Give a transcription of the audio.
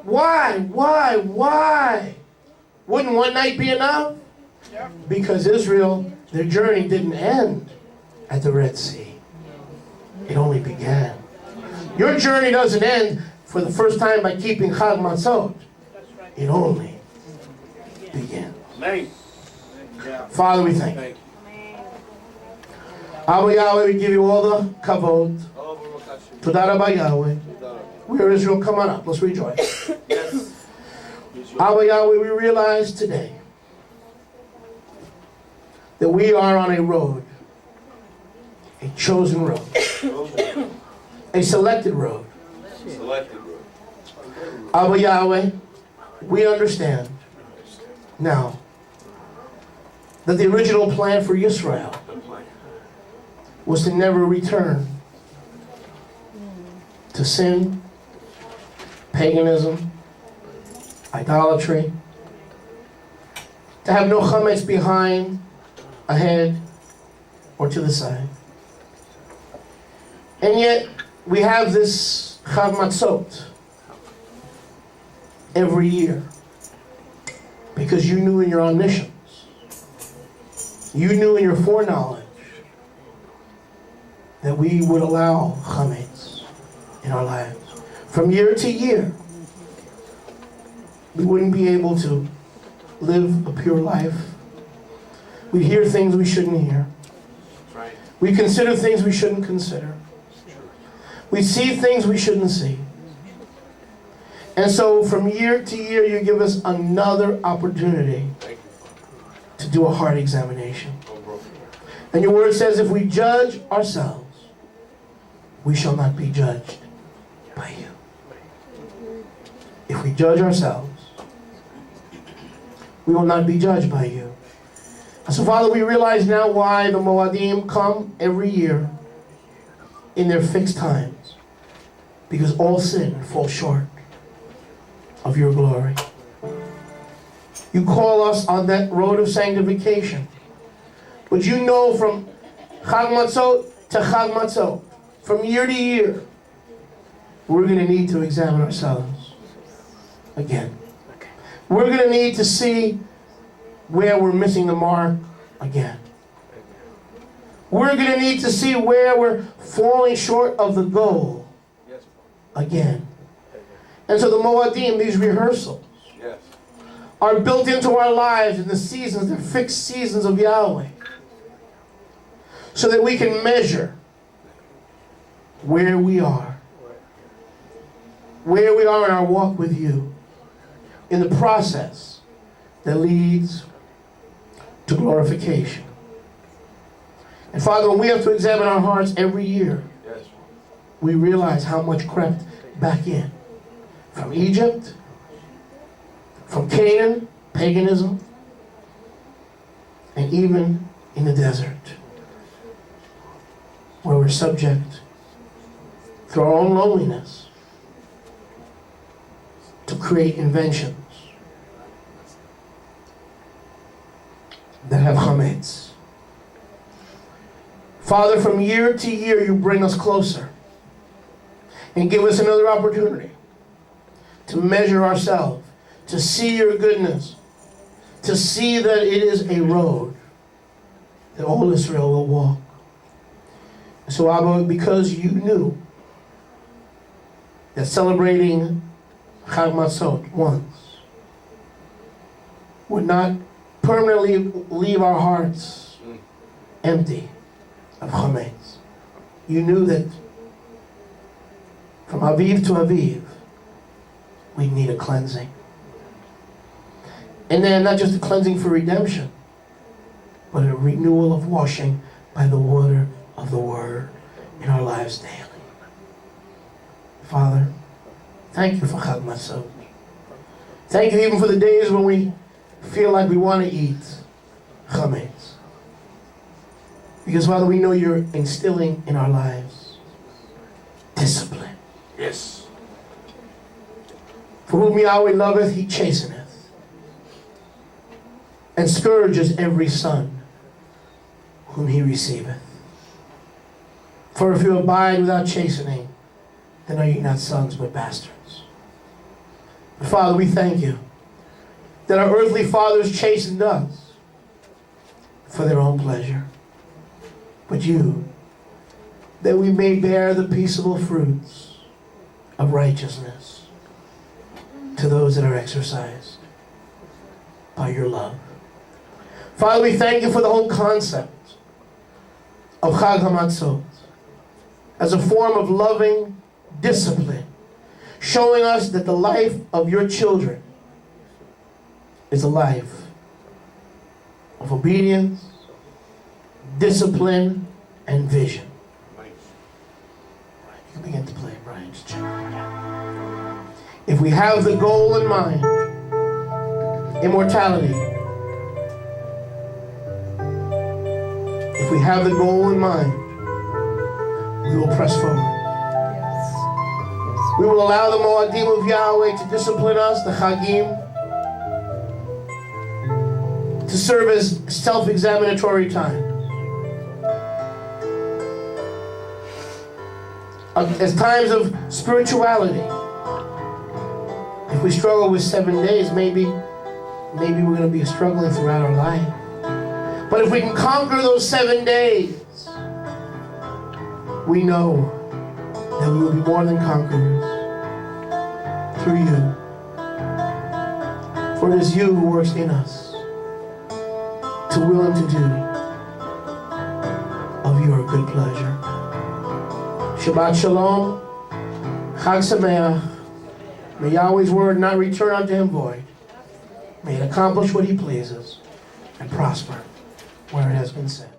Why? Wouldn't one night be enough? Because Israel, their journey didn't end at the Red Sea. It only began. Your journey doesn't end for the first time by keeping Chag Matzot. It only begins. Father, we thank you. Abba Yahweh, we give you all the kavod. Toda Rabba Yahweh. We are Israel, come on up. Let's rejoice. Abba Yahweh, we realize today that we are on a road, a chosen road, a selected road. Abba Yahweh, we understand now that the original plan for Israel was to never return to sin, paganism, idolatry, to have no chametz behind, ahead, or to the side. And yet, we have this Chag Matzot every year because you knew in your omniscience, you knew in your foreknowledge that we would allow chametz in our lives. From year to year, we wouldn't be able to live a pure life. We hear things we shouldn't hear. We consider things we shouldn't consider. We see things we shouldn't see. And so from year to year, you give us another opportunity to do a heart examination. And your word says, if we judge ourselves, we shall not be judged by you. If we judge ourselves, we will not be judged by you. And so, Father, we realize now why the Moadim come every year in their fixed times. Because all sin falls short of your glory. You call us on that road of sanctification. But you know from Chag Matzot to Chag Matzot, from year to year, we're going to need to examine ourselves again. We're going to need to see where we're missing the mark again. We're going to need to see where we're falling short of the goal again. And so the Moadim, these rehearsals, are built into our lives in the seasons, the fixed seasons of Yahweh, so that we can measure where we are in our walk with you, in the process that leads to glorification. And Father, when we have to examine our hearts every year, we realize how much crept back in. From Egypt, from Canaan, paganism, and even in the desert, where we're subject, through our own loneliness, to create inventions that have chametz. Father, from year to year, you bring us closer and give us another opportunity to measure ourselves, to see your goodness, to see that it is a road that all Israel will walk. So, Abba, because you knew that celebrating Chag Matzot once would not permanently leave our hearts empty of chametz. You knew that from Aviv to Aviv, we need a cleansing. And then not just a cleansing for redemption, but a renewal of washing by the water of the Word in our lives daily. Father, thank you for Chag Matzot. Thank you even for the days when we feel like we want to eat chametz. Because, Father, we know you're instilling in our lives discipline. Yes. For whom Yahweh loveth, he chasteneth, and scourges every son whom he receiveth. For if you abide without chastening, then are ye not sons but bastards. Father, we thank you that our earthly fathers chastened us for their own pleasure. But you, that we may bear the peaceable fruits of righteousness to those that are exercised by your love. Father, we thank you for the whole concept of Chag HaMatzot as a form of loving discipline, showing us that the life of your children is a life of obedience, discipline, and vision. You can begin to play, Brian. If we have the goal in mind, immortality. If we have the goal in mind, we will press forward. We will allow the Moadim of Yahweh to discipline us, the Chagim, to serve as self-examinatory time. As times of spirituality. If we struggle with 7 days, maybe we're going to be struggling throughout our life. But if we can conquer those 7 days, we know that we will be more than conquerors through you. For it is you who works in us to will and to do of your good pleasure. Shabbat Shalom, Chag Sameach. May Yahweh's word not return unto him void. May it accomplish what he pleases and prosper where it has been sent.